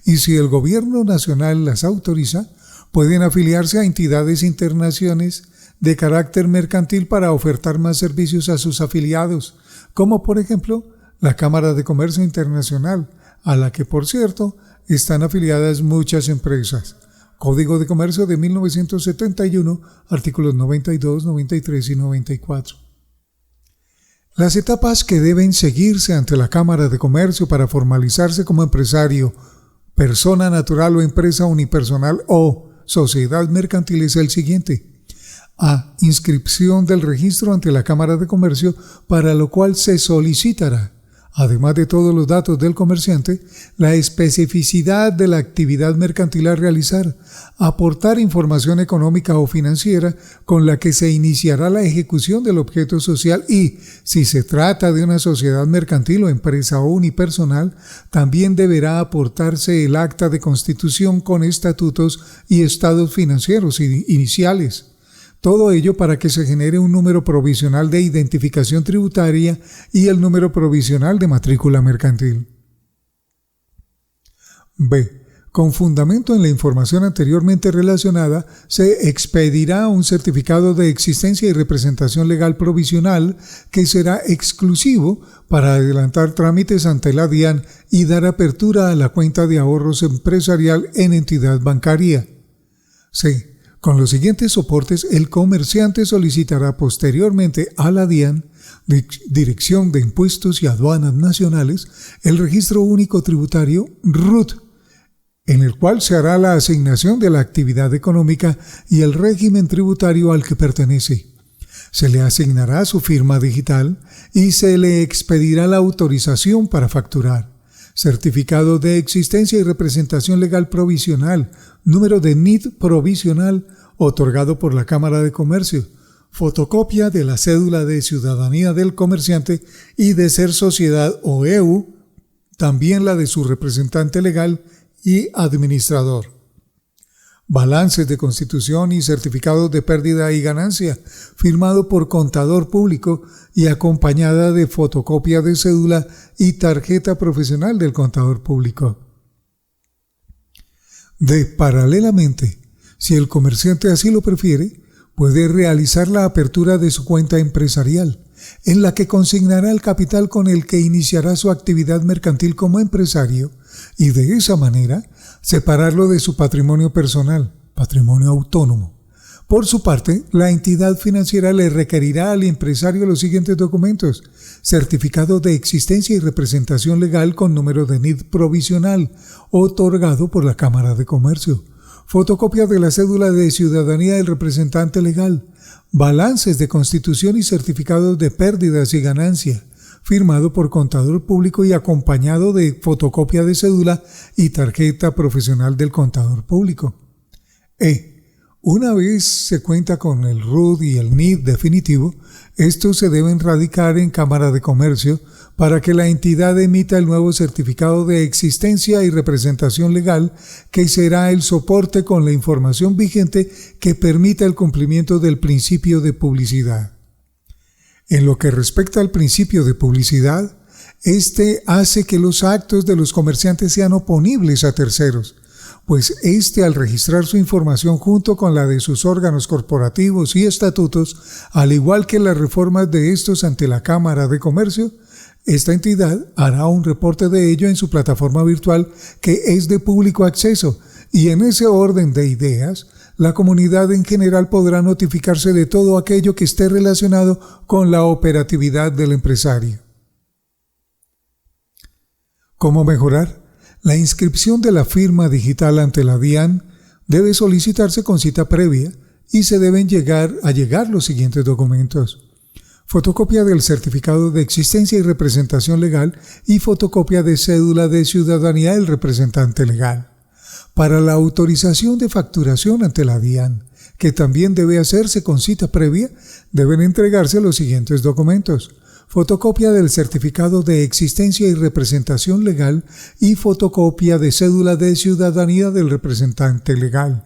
Y si el Gobierno Nacional las autoriza, pueden afiliarse a entidades internacionales de carácter mercantil para ofertar más servicios a sus afiliados, como por ejemplo la Cámara de Comercio Internacional, a la que, por cierto, están afiliadas muchas empresas. Código de Comercio de 1971, artículos 92, 93 y 94. Las etapas que deben seguirse ante la Cámara de Comercio para formalizarse como empresario, persona natural o empresa unipersonal o sociedad mercantil es el siguiente. A. Inscripción del registro ante la Cámara de Comercio, para lo cual se solicitará, además de todos los datos del comerciante, la especificidad de la actividad mercantil a realizar, aportar información económica o financiera con la que se iniciará la ejecución del objeto social y, si se trata de una sociedad mercantil o empresa unipersonal, también deberá aportarse el acta de constitución con estatutos y estados financieros iniciales. Todo ello para que se genere un número provisional de identificación tributaria y el número provisional de matrícula mercantil. B. Con fundamento en la información anteriormente relacionada, se expedirá un certificado de existencia y representación legal provisional que será exclusivo para adelantar trámites ante la DIAN y dar apertura a la cuenta de ahorros empresarial en entidad bancaria. C. Con los siguientes soportes, el comerciante solicitará posteriormente a la DIAN, Dirección de Impuestos y Aduanas Nacionales, el Registro Único Tributario RUT, en el cual se hará la asignación de la actividad económica y el régimen tributario al que pertenece. Se le asignará su firma digital y se le expedirá la autorización para facturar, certificado de existencia y representación legal provisional, número de NID provisional otorgado por la Cámara de Comercio, fotocopia de la cédula de ciudadanía del comerciante y de ser sociedad o EU, también la de su representante legal y administrador. Balances de constitución y certificados de pérdida y ganancia, firmado por contador público y acompañada de fotocopia de cédula y tarjeta profesional del contador público. Paralelamente, si el comerciante así lo prefiere, puede realizar la apertura de su cuenta empresarial, en la que consignará el capital con el que iniciará su actividad mercantil como empresario y de esa manera separarlo de su patrimonio personal, patrimonio autónomo. Por su parte, la entidad financiera le requerirá al empresario los siguientes documentos: certificado de existencia y representación legal con número de NID provisional otorgado por la Cámara de Comercio, fotocopia de la cédula de ciudadanía del representante legal, balances de constitución y certificados de pérdidas y ganancia, firmado por contador público y acompañado de fotocopia de cédula y tarjeta profesional del contador público. Una vez se cuenta con el RUT y el NID definitivo, estos se deben radicar en Cámara de Comercio para que la entidad emita el nuevo certificado de existencia y representación legal, que será el soporte con la información vigente que permita el cumplimiento del principio de publicidad. En lo que respecta al principio de publicidad, este hace que los actos de los comerciantes sean oponibles a terceros, pues al registrar su información junto con la de sus órganos corporativos y estatutos, al igual que las reformas de estos ante la Cámara de Comercio, esta entidad hará un reporte de ello en su plataforma virtual, que es de público acceso, y en ese orden de ideas, la comunidad en general podrá notificarse de todo aquello que esté relacionado con la operatividad del empresario. ¿Cómo mejorar? La inscripción de la firma digital ante la DIAN debe solicitarse con cita previa y se deben llegar los siguientes documentos: fotocopia del certificado de existencia y representación legal y fotocopia de cédula de ciudadanía del representante legal. Para la autorización de facturación ante la DIAN, que también debe hacerse con cita previa, deben entregarse los siguientes documentos: fotocopia del certificado de existencia y representación legal y fotocopia de cédula de ciudadanía del representante legal.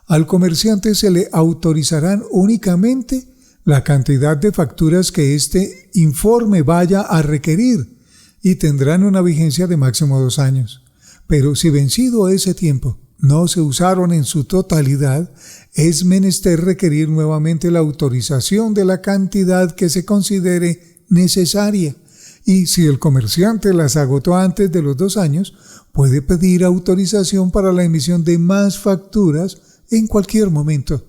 Al comerciante se le autorizarán únicamente la cantidad de facturas que este informe vaya a requerir y tendrán una vigencia de máximo 2 años. Pero si vencido ese tiempo no se usaron en su totalidad, es menester requerir nuevamente la autorización de la cantidad que se considere necesaria, y si el comerciante las agotó antes de los 2 años, puede pedir autorización para la emisión de más facturas en cualquier momento.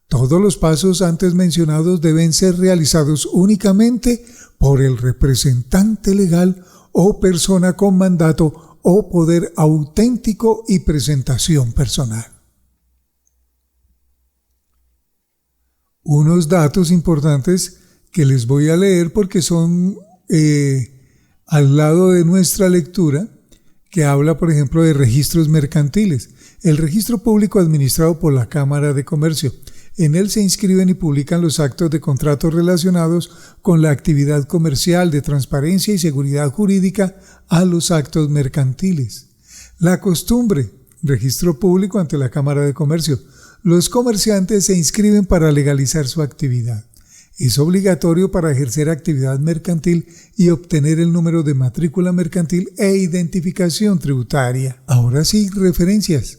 Todos los pasos antes mencionados deben ser realizados únicamente por el representante legal o persona con mandato o poder auténtico y presentación personal. Unos datos importantes que les voy a leer porque son al lado de nuestra lectura, que habla, por ejemplo, de registros mercantiles. El registro público administrado por la Cámara de Comercio. En él se inscriben y publican los actos de contratos relacionados con la actividad comercial, de transparencia y seguridad jurídica a los actos mercantiles. La costumbre, registro público ante la Cámara de Comercio. Los comerciantes se inscriben para legalizar su actividad. Es obligatorio para ejercer actividad mercantil y obtener el número de matrícula mercantil e identificación tributaria. Ahora sí, referencias.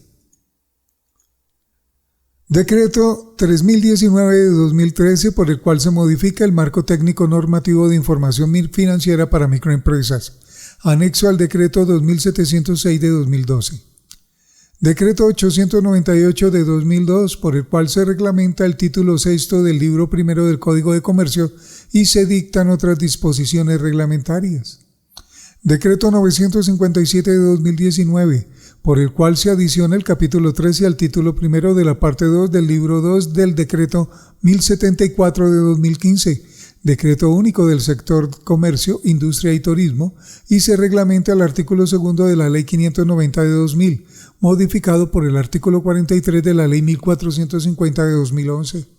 Decreto 3019 de 2013, por el cual se modifica el marco técnico normativo de información financiera para microempresas, anexo al decreto 2706 de 2012. Decreto 898 de 2002, por el cual se reglamenta el título sexto del libro primero del Código de Comercio y se dictan otras disposiciones reglamentarias. Decreto 957 de 2019, por el cual se adiciona el capítulo 13 al título primero de la parte 2 del libro 2 del decreto 1074 de 2015, decreto único del sector comercio, industria y turismo, y se reglamenta el artículo 2 de la ley 590 de 2000, modificado por el artículo 43 de la ley 1450 de 2011.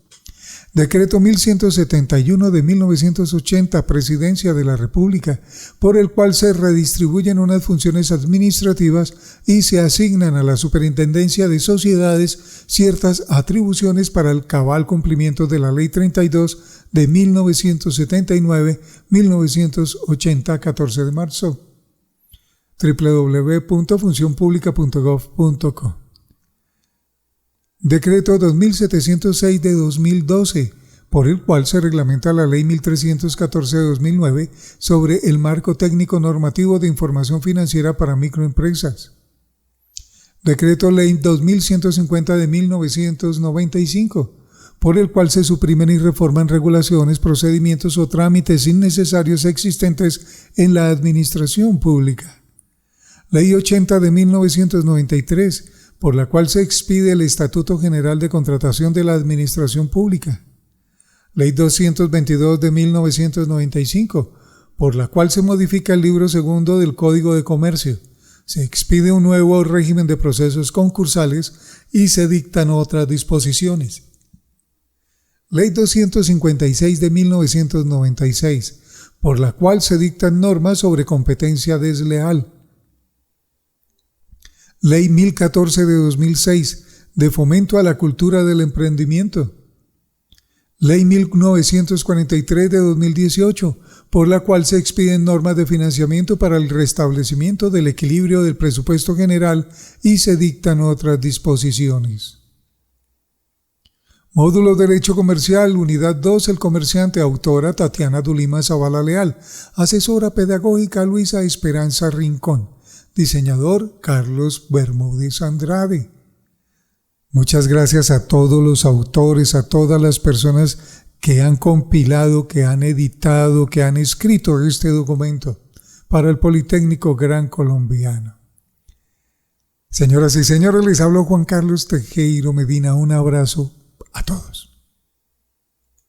Decreto 1171 de 1980, Presidencia de la República, por el cual se redistribuyen unas funciones administrativas y se asignan a la Superintendencia de Sociedades ciertas atribuciones para el cabal cumplimiento de la Ley 32 de 1979-1980, 14 de marzo. www.funcionpublica.gov.co. Decreto 2706 de 2012, por el cual se reglamenta la Ley 1314 de 2009 sobre el marco técnico normativo de información financiera para microempresas. Decreto Ley 2150 de 1995, por el cual se suprimen y reforman regulaciones, procedimientos o trámites innecesarios existentes en la administración pública. Ley 80 de 1993, por la cual se expide el Estatuto General de Contratación de la Administración Pública. Ley 222 de 1995, por la cual se modifica el libro segundo del Código de Comercio. Se expide un nuevo régimen de procesos concursales y se dictan otras disposiciones. Ley 256 de 1996, por la cual se dictan normas sobre competencia desleal. Ley 1014 de 2006, de fomento a la cultura del emprendimiento. Ley 1943 de 2018, por la cual se expiden normas de financiamiento para el restablecimiento del equilibrio del presupuesto general y se dictan otras disposiciones. Módulo Derecho Comercial, Unidad 2, el comerciante, autora Tatiana Dulima Zavala Leal, asesora pedagógica Luisa Esperanza Rincón. Diseñador Carlos Bermúdez Andrade. Muchas gracias a todos los autores, a todas las personas que han compilado, que han editado, que han escrito este documento para el Politécnico Gran Colombiano. Señoras y señores, les habló Juan Carlos Tejero Medina. Un abrazo a todos.